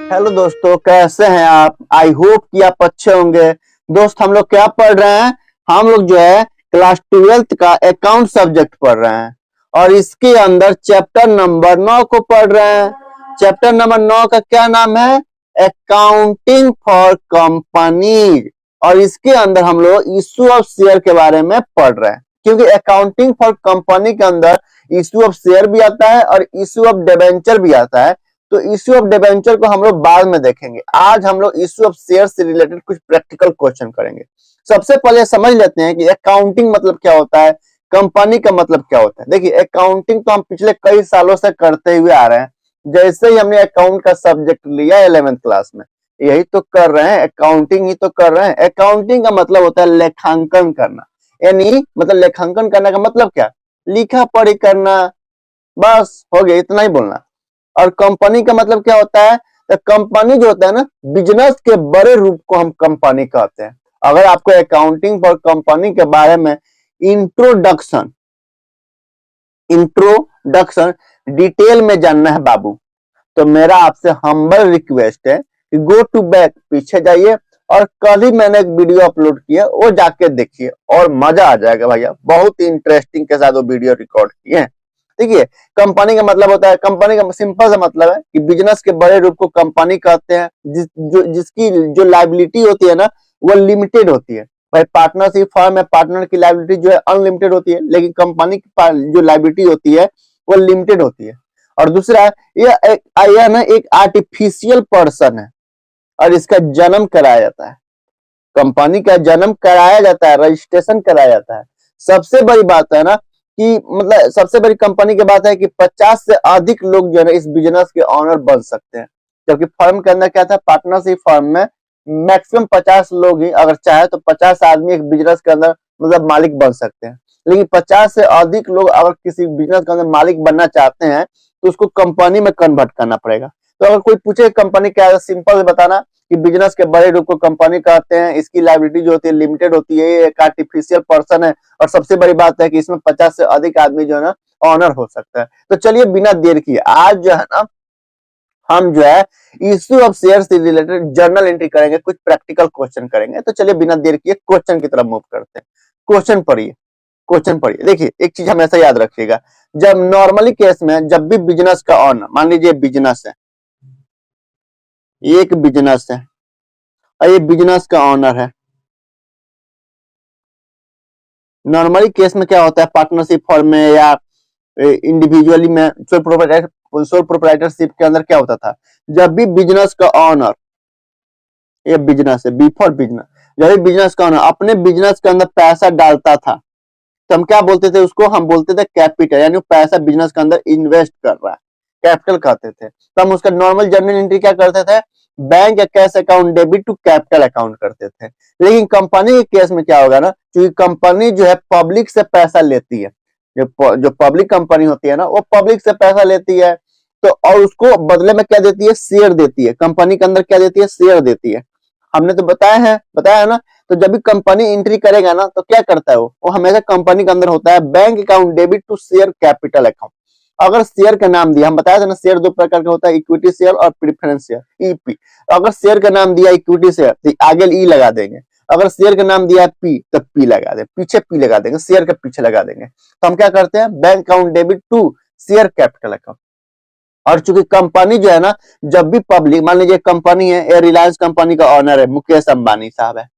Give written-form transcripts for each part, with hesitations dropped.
Hello दोस्तों, कैसे हैं आप? आई होप कि आप अच्छे होंगे। दोस्त, हम लोग क्या पढ़ रहे हैं? हम लोग जो है क्लास 12th का अकाउंट सब्जेक्ट पढ़ रहे हैं और इसके अंदर चैप्टर नंबर 9 को पढ़ रहे हैं। चैप्टर नंबर 9 का क्या नाम है? Accounting for company. और इसके अंदर हम लोग इशू ऑफ शेयर के बारे में पढ़ रहे हैं, क्योंकि अकाउंटिंग फॉर कंपनी के अंदर इशू ऑफ शेयर भी आता है और इशू ऑफ डिबेंचर भी आता है। तो इश्यू ऑफ डिबेंचर को हम लोग बाद में देखेंगे। आज हम लोग इश्यू ऑफ शेयर से रिलेटेड कुछ प्रैक्टिकल क्वेश्चन करेंगे। सबसे पहले समझ लेते हैं कि अकाउंटिंग मतलब क्या होता है, कंपनी का मतलब क्या होता है। देखिए, अकाउंटिंग तो हम पिछले कई सालों से करते हुए आ रहे हैं। जैसे ही हमने अकाउंट का सब्जेक्ट लिया 11th क्लास में, यही तो कर रहे हैं, अकाउंटिंग ही तो कर रहे हैं। अकाउंटिंग का मतलब होता है लेखांकन करना। यानी मतलब लेखांकन करने का मतलब क्या? लिखा पढ़ी करना। बस हो गया, इतना ही बोलना। और कंपनी का मतलब क्या होता है? तो कंपनी जो होता है ना, बिजनेस के बड़े रूप को हम कंपनी कहते हैं। अगर आपको अकाउंटिंग फॉर कंपनी के बारे में इंट्रोडक्शन इंट्रोडक्शन डिटेल में जानना है बाबू, तो मेरा आपसे हम्बल रिक्वेस्ट है कि गो टू बैक, पीछे जाइए और कल ही मैंने एक वीडियो अपलोड किया, वो जाके देखिए और मजा आ जाएगा भैया। बहुत इंटरेस्टिंग के साथ वो वीडियो रिकॉर्ड किए हैं। देखिए, कंपनी का मतलब होता है, कंपनी का सिंपल सा मतलब है कि बिजनेस के बड़े रूप को कंपनी कहते हैं। जिसकी जो लायबिलिटी होती है ना, वो लिमिटेड होती है। भाई, पार्टनरशिप फर्म में पार्टनर की लायबिलिटी जो है अनलिमिटेड होती है, लेकिन कंपनी की जो लायबिलिटी होती है वो लिमिटेड होती है। और दूसरा, यह ना एक आर्टिफिशियल पर्सन है और इसका जन्म कराया जाता है। कंपनी का जन्म कराया जाता है, रजिस्ट्रेशन कराया जाता है। सबसे बड़ी बात है ना कि मतलब सबसे बड़ी कंपनी की बात है कि 50 से अधिक लोग जो है इस बिजनेस के ऑनर बन सकते हैं। जबकि फर्म के अंदर क्या था, पार्टनरशिप फर्म में मैक्सिमम 50 लोग ही, अगर चाहे तो 50 आदमी एक बिजनेस के अंदर मतलब मालिक बन सकते हैं। लेकिन 50 से अधिक लोग अगर किसी बिजनेस के अंदर मालिक बनना चाहते हैं तो उसको कंपनी में कन्वर्ट करना पड़ेगा। तो अगर कोई पूछे कंपनी क्या है, सिंपल से बताना कि बिजनेस के बड़े रूप को कंपनी कहते हैं। इसकी लायबिलिटी जो होती है लिमिटेड होती है, ये एक आर्टिफिशियल पर्सन है और सबसे बड़ी बात है कि इसमें 50 से अधिक आदमी जो है ना ऑनर हो सकता है। तो चलिए बिना देर किए आज जो है ना हम जो है इश्यू ऑफ शेयर से रिलेटेड जर्नल एंट्री करेंगे, कुछ प्रैक्टिकल क्वेश्चन करेंगे। तो चलिए बिना देर किए क्वेश्चन की तरफ मूव करते हैं। क्वेश्चन पढ़िए, क्वेश्चन पढ़िए। देखिए, एक चीज हमेशा याद रखिएगा, जब नॉर्मली केस में जब भी बिजनेस का ऑनर, मान लीजिए बिजनेस है, एक बिजनेस है और ये बिजनेस का ऑनर है। नॉर्मली केस में क्या होता है, पार्टनरशिप फॉर्म में या इंडिविजुअली में सोल प्रोप्राइटरशिप के अंदर क्या होता था, जब भी बिजनेस का ऑनर, ये बिजनेस है, बी फॉर बिजनेस, जब भी बिजनेस का ऑनर अपने बिजनेस के अंदर पैसा डालता था तो हम क्या बोलते थे उसको? हम बोलते थे कैपिटल, यानी पैसा बिजनेस के अंदर इन्वेस्ट कर रहा है, कैपिटल कहते थे। तो हम उसका नॉर्मल जर्नल एंट्री क्या करते थे? बैंक या cash account debit to capital account करते थे। लेकिन कंपनी के केस में क्या होगा ना, क्योंकि कंपनी जो है पब्लिक से पैसा लेती है, जो पब्लिक कंपनी होती है ना, वो पब्लिक से पैसा लेती है। तो और उसको बदले में क्या देती है? शेयर देती है। कंपनी के अंदर क्या देती है? शेयर देती है। हमने तो बताया है ना। तो जब भी कंपनी एंट्री करेगा ना तो क्या करता है वो हमेशा कंपनी के अंदर होता है bank account debit to share capital account. अगर शेयर का नाम दिया, हम बताया था ना शेयर दो प्रकार का होता है, इक्विटी शेयर और प्रेफरेंस शेयर, ईपी। अगर शेयर का नाम दिया इक्विटी शेयर तो आगे ई लगा देंगे। अगर शेयर का नाम दिया पी तो पी लगा देंगे, पीछे पी लगा देंगे, शेयर के पीछे लगा देंगे। तो हम क्या करते हैं? Bank account debit to share capital account. और चूंकि कंपनी जो है ना, जब भी पब्लिक, मान लीजिए कंपनी है, ये रिलायंस कंपनी का ऑनर है मुकेश अंबानी साहब है,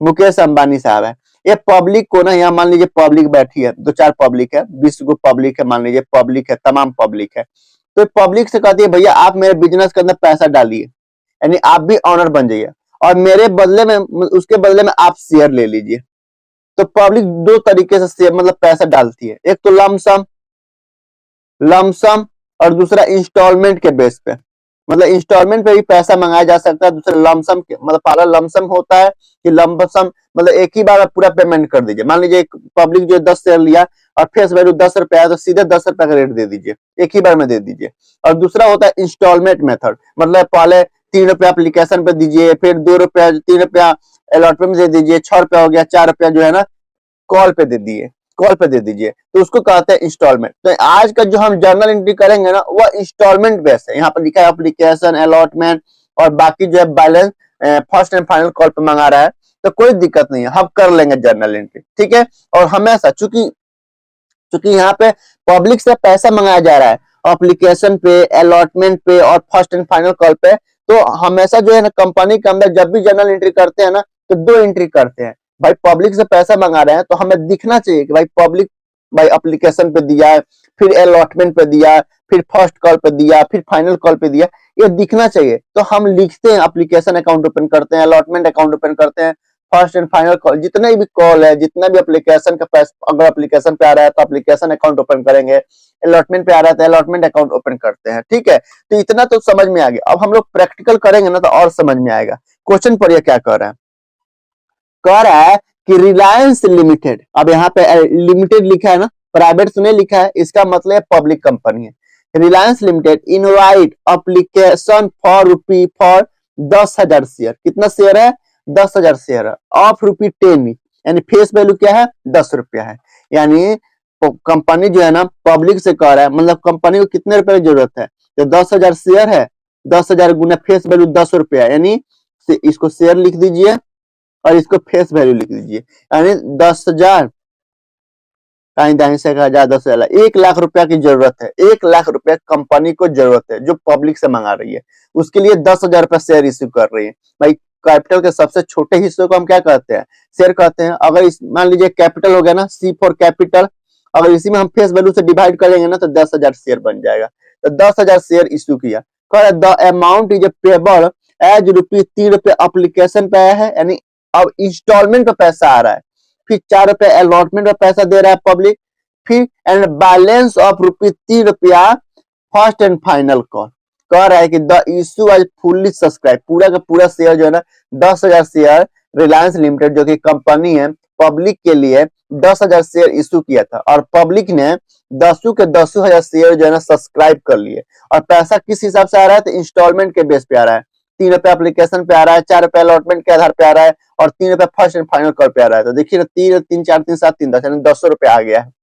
मुकेश अंबानी साहब है। ये पब्लिक को ना, यहाँ मान लीजिए पब्लिक बैठी है, दो चार पब्लिक है, 20 को पब्लिक है, मान लीजिए पब्लिक है, तमाम पब्लिक है। तो पब्लिक से कहती है भैया आप मेरे बिजनेस के अंदर पैसा डालिए, यानी आप भी ऑनर बन जाइए और मेरे बदले में, उसके बदले में आप शेयर ले लीजिए। तो पब्लिक दो तरीके से शेयर मतलब पैसा डालती है, एक तो लमसम और दूसरा इंस्टॉलमेंट के बेस पे। मतलब इंस्टॉलमेंट पे भी पैसा मंगाया जा सकता है, दूसरा लमसम के, मतलब पहला लमसम होता है कि लमसम मतलब एक ही बार आप पूरा पेमेंट कर दीजिए। मान लीजिए पब्लिक जो 10 शेयर लिया और फेस वैल्यू 10 रुपया है तो सीधे 10 रुपया का रेट दे दीजिए, एक ही बार में दे दीजिए। और दूसरा होता है इंस्टॉलमेंट मेथड, मतलब पहले 3 रुपया एप्लीकेशन पे दीजिए, फिर 2 रुपया 3 रुपया अलॉटमेंट में दे दीजिए, 6 रुपया हो गया, 4 रुपया जो है ना कॉल पे दे दिए। कॉल पे दे दीजिए, तो उसको कहते हैं इंस्टॉलमेंट। तो आज का जो हम जर्नल एंट्री करेंगे ना वह इंस्टॉलमेंट बेस है। यहाँ पर लिखा है एप्लीकेशन, अलॉटमेंट और बाकी जो है balance first and final call पे मंगा रहा है, तो कोई दिक्कत नहीं है, हम कर लेंगे जर्नल एंट्री, ठीक है। और हमेशा चूंकि चूंकि यहाँ पे पब्लिक से पैसा मंगाया जा रहा है एप्लीकेशन पे, अलॉटमेंट पे और फर्स्ट एंड फाइनल कॉल पे, तो हमेशा जो है ना कंपनी के अंदर जब भी जर्नल एंट्री करते हैं ना तो 2 एंट्री करते हैं। भाई पब्लिक से पैसा मंगा रहे हैं तो हमें दिखना चाहिए कि भाई पब्लिक भाई एप्लीकेशन पे दिया है, फिर अलॉटमेंट पे दिया, फिर फर्स्ट कॉल पे दिया, फिर फाइनल कॉल पे दिया, ये दिखना चाहिए। तो हम लिखते हैं एप्लीकेशन अकाउंट ओपन करते हैं, अलॉटमेंट अकाउंट ओपन करते हैं, फर्स्ट एंड फाइनल कॉल जितने भी कॉल है, जितना भी एप्लीकेशन का पैसा अगर एप्लीकेशन पे आ रहा है तो एप्लीकेशन अकाउंट ओपन करेंगे, अलॉटमेंट पे आ रहा है तो अलॉटमेंट अकाउंट ओपन करते हैं, ठीक है। तो इतना तो समझ में आ गया। अब हम लोग प्रैक्टिकल करेंगे ना तो और समझ में आएगा। क्वेश्चन पढ़िए क्या कह रहा है। कह रहा है कि रिलायंस लिमिटेड, अब यहाँ पे लिमिटेड लिखा है ना, प्राइवेट से नहीं लिखा है, इसका मतलब पब्लिक कंपनी है। Reliance limited invite application for rupee for 10,000 share, कितना शेयर है 10,000 शेयर है, ऑफ ₹10, यानी फेस वैल्यू क्या है 10 रुपया है। यानी कंपनी जो है ना पब्लिक से कह रहा है, मतलब कंपनी को कितने रुपए की जरूरत है, तो 10,000 शेयर है, 10,000 गुना फेस वैल्यू 10 रुपया, यानी इसको शेयर लिख दीजिए और इसको फेस वैल्यू लिख दीजिए, यानी 10,000 से 10,000 1,00,000 रुपया की जरूरत है। 1,00,000 रुपया कंपनी को जरूरत है जो पब्लिक से मंगा रही है, उसके लिए 10,000 रुपया शेयर इश्यू कर रही है। भाई कैपिटल के सबसे छोटे हिस्से को हम क्या कहते हैं, शेयर कहते हैं। अगर इस मान लीजिए कैपिटल हो गया ना, C फॉर कैपिटल, अगर इसी में हम फेस वैल्यू से डिवाइड करेंगे ना तो 10,000 शेयर बन जाएगा। तो 10,000 शेयर इश्यू किया। The amount is payable as ₹3 application पे आया है, यानी अब इंस्टॉलमेंट पे पैसा आ रहा है, फिर ₹4 अलॉटमेंट पे पैसा दे रहा है पब्लिक, फिर and balance of ₹3 first and final call. कह रहा है कि द इश्यू आज फुल्ली सब्सक्राइब, पूरा का पूरा शेयर जो है ना 10,000 शेयर रिलायंस लिमिटेड जो कि कंपनी है पब्लिक के लिए 10,000 शेयर इश्यू किया था, और पब्लिक ने 10,000 शेयर जो है ना सब्सक्राइब कर लिए। और पैसा किस हिसाब से आ रहा है, तो इंस्टॉलमेंट के बेस पे आ रहा है। ₹3 एप्लीकेशन पे आ रहा है, ₹4 अलॉटमेंट के आधार पे आ रहा है और ₹3 फर्स्ट एंड फाइनल कॉल पे आ रहा है। तो देखिए ना 3 3 4 3 7 3 10 यानी ₹100 आ गया है।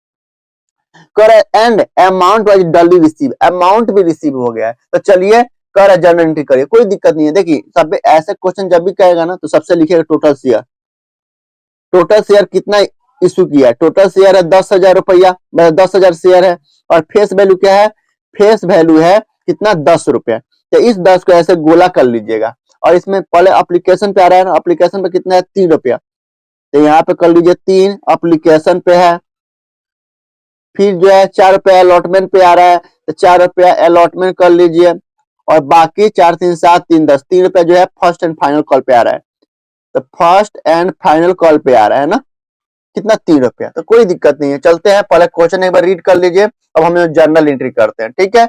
एंड अमाउंट वाइज डली रिसीव, अमाउंट भी रिसीव हो गया है। तो चलिए कर जर्नल एंट्री करिए, कोई दिक्कत नहीं है। देखिए सब ऐसे क्वेश्चन जब भी कहेगा ना तो सबसे लिखिएगा टोटल शेयर, टोटल शेयर कितना इशू किया है, टोटल शेयर है 10,000 रुपया, 10,000 शेयर है। और फेस वैल्यू क्या है, फेस वैल्यू है कितना 10 रुपया। तो इस 10 को ऐसे गोला कर लीजिएगा, और इसमें पहले एप्लीकेशन पे आ रहा है ना, एप्लीकेशन पे कितना है ₹3, तो यहाँ पे कर लीजिए 3 एप्लीकेशन पे है। फिर जो है ₹4 अलॉटमेंट पे आ रहा है तो ₹4 अलॉटमेंट कर लीजिए, और बाकी 4 3 7 3 10 ₹3 जो है फर्स्ट एंड फाइनल कॉल पे आ रहा है। तो फर्स्ट एंड फाइनल कॉल पे आ रहा है ना कितना ₹3, तो कोई दिक्कत नहीं है। चलते हैं पहले क्वेश्चन एक बार रीड कर लीजिए, अब हम जर्नल एंट्री करते हैं, ठीक है।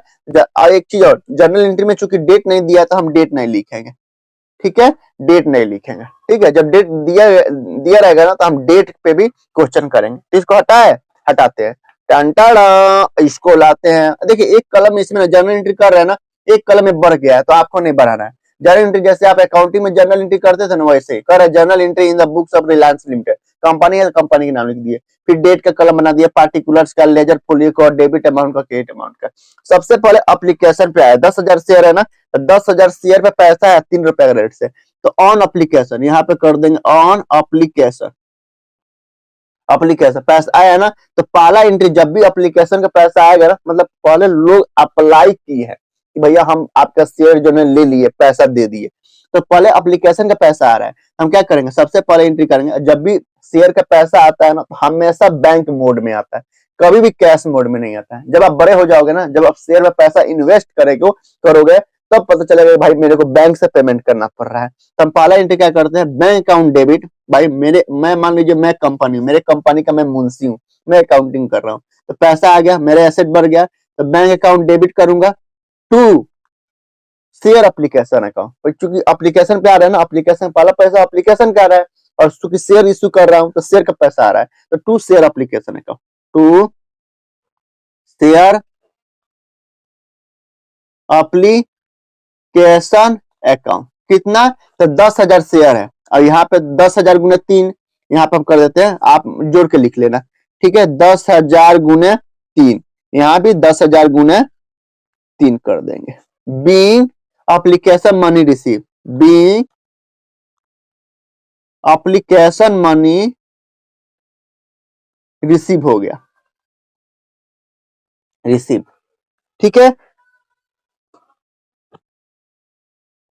और एक चीज और, जर्नल एंट्री में चूंकि डेट नहीं दिया तो हम डेट नहीं लिखेंगे, ठीक है, डेट नहीं लिखेंगे, ठीक है। जब डेट दिया दिया रहेगा ना तो हम डेट पे भी क्वेश्चन करेंगे। तो इसको हटाते हैं, टंटाड़ा इसको लाते हैं। देखिए एक कलम इसमें जर्नल एंट्री कर रहे हैं ना, एक कलम में बढ़ गया है तो आपको नहीं बढ़ाना है। जर्नल एंट्री जैसे आप अकाउंटिंग में जर्नल एंट्री करते थे ना, वैसे कर रहे journal entry in the books of Reliance limited, company है तो कंपनी के नाम लिख दिए, फिर डेट का कलम बना दिया, पार्टिकुलर्स का, लेजर फोलियो का, डेबिट अमाउंट का, क्रेडिट अमाउंट का। सबसे पहले एप्लीकेशन पे आया 10,000 शेयर है ना, तो 10,000 शेयर पे पैसा है ₹3 का रेट से, तो ऑन एप्लीकेशन यहाँ पे कर देंगे, ऑन एप्लीकेशन, एप्लीकेशन पैसा आया ना। तो पहला एंट्री जब भी एप्लीकेशन का पैसा आएगा ना, मतलब पहले लोग अप्लाई की है कि भैया हम आपका शेयर जो है ले लिए, पैसा दे दिए, तो पहले एप्लीकेशन का पैसा आ रहा है, हम क्या करेंगे सबसे पहले एंट्री करेंगे। जब भी शेयर का पैसा आता है ना तो हमेशा बैंक मोड में आता है, कभी भी कैश मोड में नहीं आता है। जब आप बड़े हो जाओगे ना, जब आप शेयर में पैसा इन्वेस्ट करोगे तब पता चलेगा भाई मेरे को बैंक से पेमेंट करना पड़ रहा है। तो हम पहला एंट्री क्या करते हैं, बैंक अकाउंट डेबिट। भाई मैं मान लीजिए मैं कंपनी हूँ, मेरे कंपनी का मैं मुंशी हूँ, मैं अकाउंटिंग कर रहा हूँ, तो पैसा आ गया, मेरे एसेट बढ़ गया, तो बैंक अकाउंट डेबिट करूंगा टू शेयर एप्लीकेशन अकाउंट। चूंकि एप्लीकेशन पे आ रहा है ना, एप्लीकेशन पहला पैसा एप्लीकेशन का आ रहा है, और चूंकि शेयर इश्यू कर रहा हूं तो शेयर का पैसा आ रहा है, तो to share application account, to share application account. कितना, तो 10,000 शेयर है, और यहाँ पे 10,000 गुना 3, यहाँ पे हम कर देते हैं, आप जोड़ के लिख लेना, ठीक है, 10,000 गुने 3, यहाँ भी 10,000 गुने 3 कर देंगे। Being application money receive, being application money receive हो गया, रिसीव। ठीक है,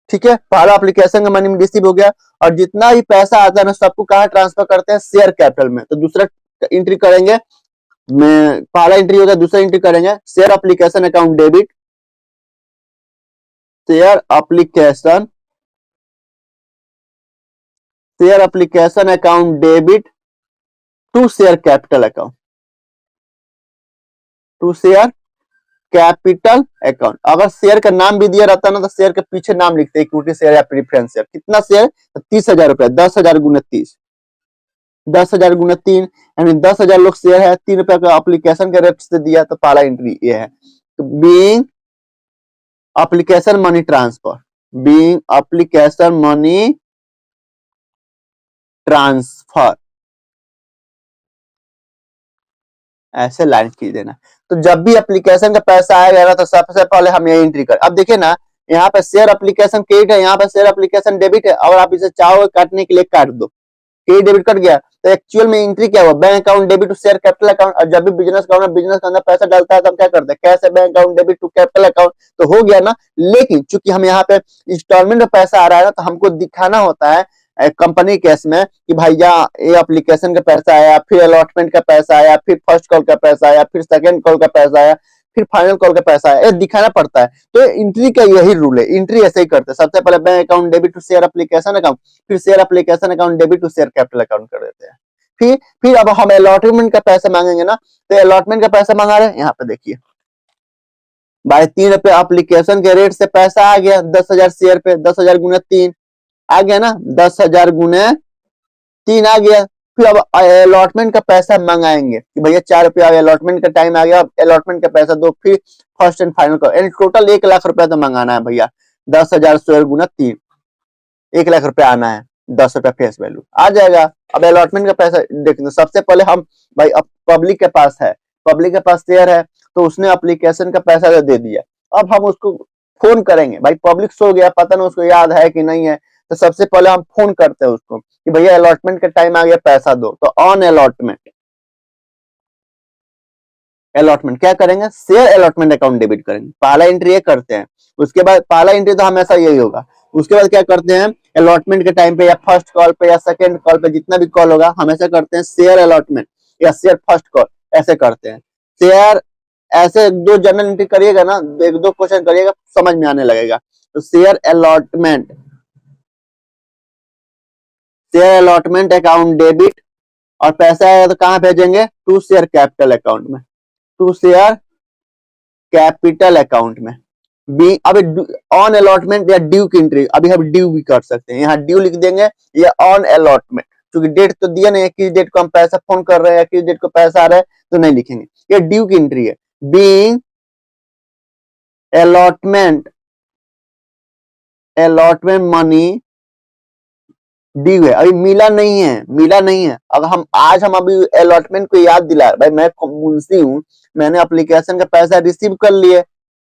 ठीक है, पहला एप्लीकेशन का मनी रिसीव हो गया। और जितना भी पैसा आता है ना सबको कहाँ ट्रांसफर करते हैं, शेयर कैपिटल में। तो दूसरा एंट्री करेंगे, मैं पहला एंट्री होगा, दूसरा एंट्री करेंगे share application account debit, share application, share application account debit to share capital account, to share capital account. अगर शेयर का नाम भी दिया रहता है ना तो शेयर के पीछे नाम लिखते हैं, इक्विटी शेयर या प्रीफरेंस शेयर। कितना शेयर, 30,000 रुपए, 10,000 गुने 30, 10,000 गुने 3, यानी 10,000 लोग शेयर है, 3 रुपए का एप्लीकेशन के रेट से दिया। तो पहला एंट्री ये है। तो being application money transfer, being application money transfer, ऐसे लाइन खींच देना। तो जब भी एप्लीकेशन का पैसा आएगा ना तो सबसे पहले हम ये एंट्री कर। अब देखिए ना, यहाँ पे शेयर एप्लीकेशन क्रेडिट है, यहाँ पे शेयर एप्लीकेशन डेबिट है। और आप इसे चाहो काटने के लिए काट दो, क्रेडिट डेबिट कट गया। तो एक्चुअल में एंट्री क्या हुआ, bank account debit to share capital account. और जब भी बिजनेस का बिजनेस के अंदर पैसा डालता है तो हम क्या करते हैं, कैश है bank account debit to capital account, तो हो गया ना। लेकिन चूंकि हम यहाँ पे इंस्टॉलमेंट में पैसा आ रहा है ना, तो हमको दिखाना होता है कंपनी केस में कि भैया ये एप्लीकेशन का पैसा आया, फिर अलॉटमेंट का पैसा आया, फिर फर्स्ट कॉल का पैसा आया, फिर सेकंड कॉल का पैसा आया, फिर फाइनल कॉल का पैसा आया, ये दिखाना पड़ता है। तो एंट्री का यही रूल है, एंट्री ऐसे ही करते हैं। सबसे पहले bank account debit to share application account, फिर share application account debit to share capital account कर देते हैं। फिर अब हम अलॉटमेंट का पैसा मांगेंगे ना, तो अलॉटमेंट का पैसा मांगा रहे हैं, यहाँ पे देखिए भाई 3 रुपए एप्लीकेशन के रेट से पैसा आ गया 10,000 शेयर पे, 10,000 गुना 3 आ गया ना, 10,000 गुने 3 आ गया। फिर अब अलॉटमेंट का पैसा मंगाएंगे कि भैया 4 रुपया अलॉटमेंट का टाइम आ गया, अब अलॉटमेंट का पैसा दो, फिर फर्स्ट एंड फाइनल का टोटल 1,00,000 रुपया तो मंगाना है भैया। 10,000 शेयर गुना 3, 1,00,000 रुपया आना है, 10 रुपया फेस वैल्यू आ जाएगा। अब अलॉटमेंट का पैसा देखते सबसे पहले हम भाई, अब पब्लिक के पास है, पब्लिक के पास शेयर है, तो उसने एप्लीकेशन का पैसा तो दे दिया। अब हम उसको फोन करेंगे, भाई पब्लिक सो गया, पता नहीं उसको याद है कि नहीं है। तो सबसे पहले हम फोन करते हैं उसको कि भैया अलॉटमेंट का टाइम आ गया, पैसा दो। तो ऑन अलॉटमेंट, अलॉटमेंट क्या करेंगे, शेयर अलॉटमेंट अकाउंट डेबिट करेंगे। पहला एंट्री ये करते हैं, उसके बाद पहला एंट्री तो हमेशा यही होगा। उसके बाद क्या करते हैं, अलॉटमेंट के टाइम पे या फर्स्ट कॉल पे या सेकंड कॉल पे, जितना भी कॉल होगा हमेशा करते हैं शेयर अलॉटमेंट या शेयर फर्स्ट कॉल, ऐसे करते हैं। शेयर ऐसे दो जनरल एंट्री करिएगा ना, एक दो क्वेश्चन करिएगा, समझ में आने लगेगा। तो share allotment, share allotment account debit, और पैसा आएगा तो कहां भेजेंगे, टू शेयर कैपिटल अकाउंट में, टू शेयर कैपिटल अकाउंट में। बी अभी ऑन अलॉटमेंट या ड्यू की एंट्री, अभी हम ड्यू भी कर सकते हैं, यहाँ ड्यू लिख देंगे या ऑन अलॉटमेंट। क्योंकि डेट तो दिया नहीं है, किस डेट को हम पैसा फोन कर रहे हैं, किस डेट को पैसा आ रहा है, तो नहीं लिखेंगे, ये ड्यू की एंट्री है। Being allotment, allotment money due है, अभी मिला नहीं है, मिला नहीं है। अगर हम आज हम अभी अलॉटमेंट को याद दिला, भाई मैं मुंशी हूँ, मैंने एप्लीकेशन का पैसा रिसीव कर लिए,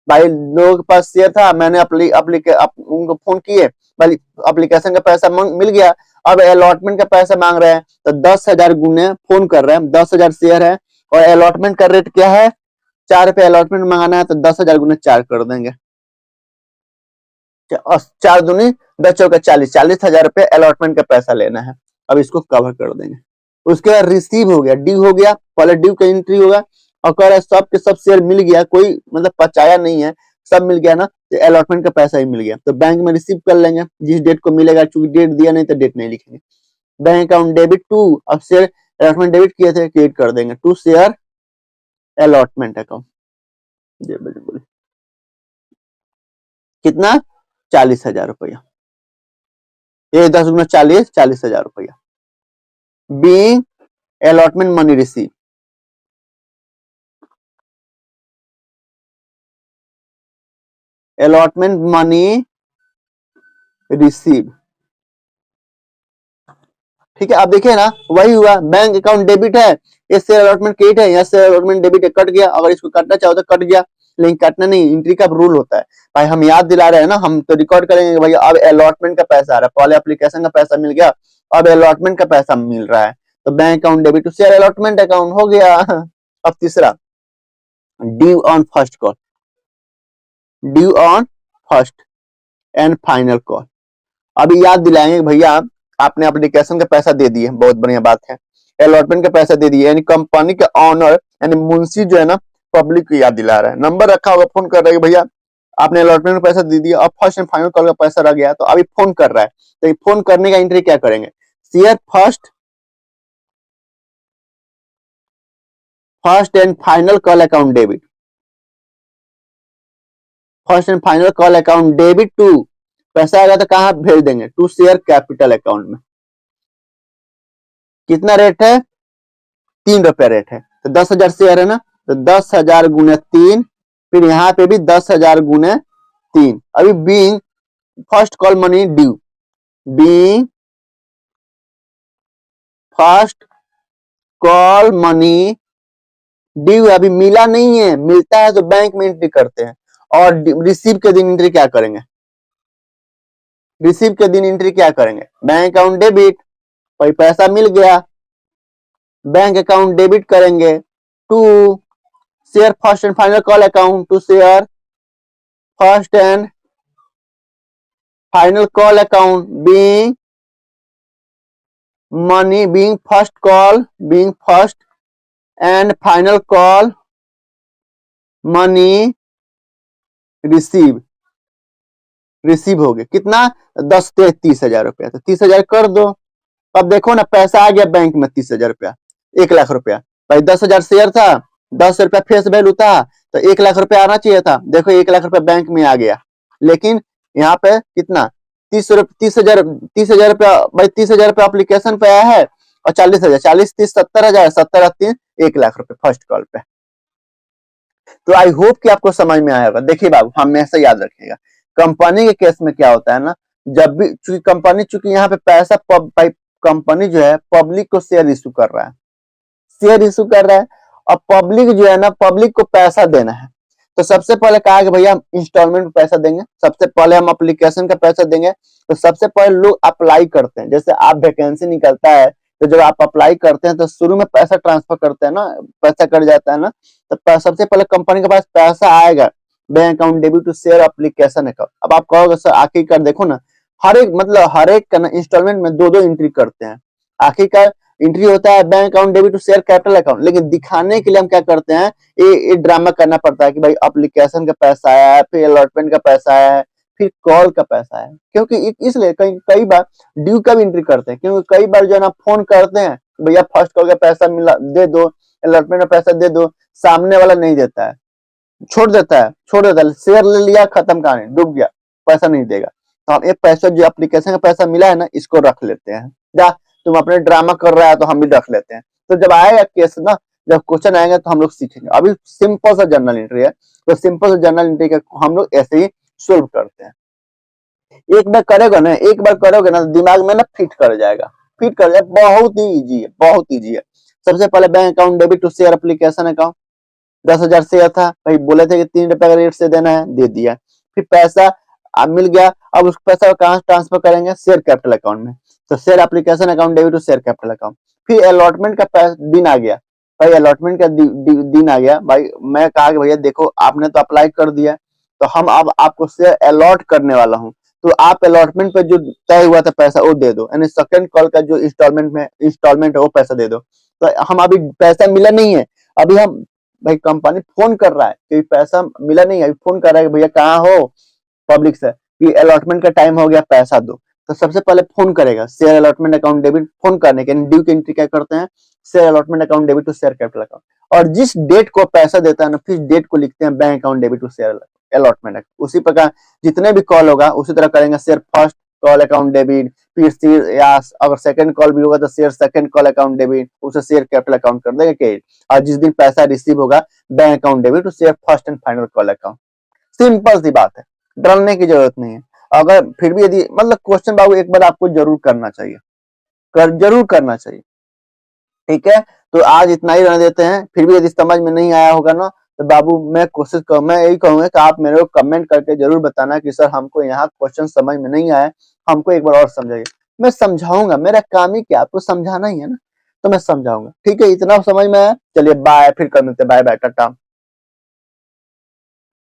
भाई लोगों के पास शेयर था, मैंने उनको फोन किए, भाई एप्लीकेशन का पैसा मिल गया। अब अलॉटमेंट का पैसा मांग रहे हैं, तो 10,000 गुने फोन कर रहे हैं, 10,000 शेयर है और अलॉटमेंट का रेट क्या है, 4 रुपए अलॉटमेंट मंगाना है, तो 10,000 गुने 4 कर देंगे, 4 दूनी 10 चौका 40, 40,000 रुपए अलॉटमेंट का पैसा लेना है। अब इसको कवर कर देंगे। उसके बाद रिसीव हो गया, ड्यू हो गया, पहले ड्यू का एंट्री होगा और कह रहा है सब के सब शेयर मिल गया, कोई मतलब पचाया नहीं है, सब मिल गया ना, तो अलॉटमेंट का पैसा ही मिल गया। तो बैंक में रिसीव कर लेंगे जिस डेट को मिलेगा, चूंकि डेट दिया नहीं तो डेट नहीं लिखेंगे। बैंक अकाउंट डेबिट टू, अब शेयर अलॉटमेंट डेबिट किए थे, क्रेडिट कर देंगे टू शेयर अलॉटमेंट अकाउंट। कितना, 40,000 रुपया, ये 10 गुना 40, 40,000 रुपया। Being allotment money receive, allotment money receive, ठीक है, आप देखिए ना वही हुआ, बैंक अकाउंट डेबिट है, ये शेयर अलॉटमेंट क्रेडिट है, यहाँ शेयर अलॉटमेंट डेबिट है, कट गया, अगर इसको काटना चाहो तो कट गया, लेकिन काटना नहीं, एंट्री का रूल होता है भाई, हम याद दिला रहे हैं ना, हम तो रिकॉर्ड करेंगे भाई अब अलॉटमेंट का पैसा आ रहा है, पहले एप्लीकेशन का पैसा मिल गया, अब अलॉटमेंट का पैसा मिल रहा है, तो bank account debit to share allotment account हो गया। अब तीसरा, due on first call, due on first and final call. अभी याद दिलाएंगे भैया, आपने एप्लीकेशन का पैसा दे दिए, बहुत बढ़िया बात है, अलॉटमेंट का पैसा दे दिए, यानी कंपनी के ऑनर यानी मुंशी जो है ना पब्लिक को याद दिला रहा है, नंबर रखा होगा, फोन कर रहा है कि भैया आपने अलॉटमेंट का पैसा दे दिया, अब फर्स्ट एंड फाइनल कॉल का पैसा रह गया, तो अभी फोन कर रहा है, तो फोन करने का एंट्री क्या करेंगे, share first and final call account debit, first and final call account debit to, पैसा आएगा तो कहां भेज देंगे, टू शेयर कैपिटल अकाउंट में, कितना रेट है, 3 रुपया रेट है, तो 10,000 शेयर है ना, तो 10,000 गुने 3, फिर यहाँ पे भी 10,000 गुने 3, अभी being first call money due, being first call money due, अभी मिला नहीं है, मिलता है तो बैंक में एंट्री करते हैं, और रिसीव के दिन एंट्री क्या करेंगे, रिसीव के दिन एंट्री क्या करेंगे, बैंक अकाउंट डेबिट, भाई पैसा मिल गया, बैंक अकाउंट डेबिट करेंगे to share first and final call account, to share first and final call account, being money, being first call, being first and final call money receive, receive हो गया कितना, 30,000 रुपया, तो 30,000 कर दो, अब देखो ना पैसा आ गया बैंक में 30,000 रुपया, 1,00,000 रुपया, भाई 10,000 शेयर था, 10 रुपया फेस वैल्यू था, तो 1,00,000 रुपया आना चाहिए था, देखो 1,00,000 रुपया बैंक में आ गया, लेकिन यहाँ पे कितना, 30,000 रुपया, भाई 30,000 रुपया एप्लीकेशन पे आया है, और 40,000, 40 30 70,000, 70 3 1,00,000 रुपए फर्स्ट कॉल पे। तो आई होप कि आपको समझ में आया होगा। देखिए बाबू, हमेशा याद रखिएगा, कंपनी के केस में क्या होता है ना, जब भी चूंकि कंपनी यहाँ पे पैसा कंपनी जो है पब्लिक को शेयर इशू कर रहा है, शेयर इशू कर रहा है, और पब्लिक जो है ना, पब्लिक को पैसा देना है, तो सबसे पहले कहा कि भैया हम इंस्टॉलमेंट में पैसा देंगे, सबसे पहले हम एप्लीकेशन का पैसा देंगे, तो सबसे पहले लोग अप्लाई करते हैं, जैसे आप वैकेंसी निकलता है, तो जब आप अप्लाई करते हैं तो शुरू में पैसा ट्रांसफर करते हैं ना, पैसा कट जाता है ना, तो सबसे पहले कंपनी के पास पैसा आएगा, bank account debit to share application account. अब आप कहोगे सर आखिरकार देखो ना, हर एक का इंस्टॉलमेंट में 2-2 एंट्री करते हैं, आखिरकार एंट्री होता है bank account debit to share capital account, लेकिन दिखाने के लिए हम क्या करते हैं, ये ड्रामा करना पड़ता है कि भाई एप्लीकेशन का पैसा आया है, फिर अलॉटमेंट का पैसा आया है, फिर कॉल का पैसा आया है, क्योंकि इसलिए कई बार ड्यू का भी एंट्री करते हैं, क्योंकि कई बार जो है ना फोन करते हैं, भैया फर्स्ट कॉल का पैसा मिला दे दो, अलॉटमेंट का पैसा दे दो, सामने वाला नहीं देता है, छोड़ देता है, शेयर ले लिया, खत्म कहानी, डूब गया, पैसा नहीं देगा, तो हम ये पैसा जो एप्लीकेशन का पैसा मिला है ना, इसको रख लेते हैं, जा तुम अपने ड्रामा कर रहा है तो हम भी रख लेते हैं, तो जब आएगा केस ना, जब क्वेश्चन आएगा तो हम लोग सीखेंगे। अभी सिंपल सा जर्नल एंट्री है, तो सिंपल सा जर्नल एंट्री का हम लोग ऐसे ही सोल्व करते हैं, एक बार करेगा ना, एक बार करोगे ना, दिमाग में ना फिट कर जाएगा, फिट कर जाएगा, बहुत ही इजी है, बहुत इजी है। सबसे पहले bank account debit to share application account, 10,000 share था भाई, बोले थे कि 3 रुपए का रेट से देना है, दे दिया, फिर पैसा मिल गया, अब उस पैसा को कहां ट्रांसफर करेंगे, शेयर कैपिटल अकाउंट में, तो share application account debit to share capital account. फिर अलॉटमेंट का दिन आ गया भाई, अलॉटमेंट का दिन आ गया भाई, मैं कहा कि भैया देखो आपने तो अप्लाई कर दिया, तो हम अब आपको शेयर अलॉट करने वाला हूँ, तो आप अलॉटमेंट पे जो तय हुआ था पैसा वो दे दो, यानी सेकंड कॉल का जो इंस्टॉलमेंट है वो पैसा दे दो। तो हम अभी पैसा मिला नहीं है, अभी हम भाई कंपनी फोन कर रहा है कि पैसा मिला नहीं है, अभी फोन कर रहा है कि भैया कहाँ हो, पब्लिक से कि अलॉटमेंट का टाइम हो गया पैसा दो, तो सबसे पहले फोन करेगा share allotment account debit, phone करने के ड्यू की एंट्री क्या करते हैं, share allotment account debit to share capital account, और जिस डेट को पैसा देता है ना, फिर डेट को लिखते हैं bank account debit to share allotment account. उसी प्रकार जितने भी कॉल होगा उसी तरह करेंगे, share first call account debit, फिर शेयर, या अगर सेकंड कॉल भी होगा तो share second call account debit, उसे शेयर कैपिटल अकाउंट कर देंगे क्रेडिट, और जिस दिन पैसा रिसीव होगा bank account debit to share first and final call account. Simple सी बात है, डरने की जरूरत नहीं है। अगर फिर भी यदि मतलब क्वेश्चन बाबू एक बार आपको जरूर करना चाहिए, जरूर करना चाहिए। ठीक है, तो आज इतना ही रहने देते हैं। फिर भी यदि समझ में नहीं आया होगा ना तो बाबू मैं यही कहूंगा कि आप मेरे को कमेंट करके जरूर बताना कि सर हमको यहाँ क्वेश्चन समझ में नहीं आया, हमको एक बार और समझाइए। मैं समझाऊंगा, मेरा काम ही क्या, आपको समझाना ही है ना, तो मैं समझाऊंगा। ठीक है, इतना समझ में आया, चलिए बाय, फिर कर मिलते हैं, बाय बाय, टाटा।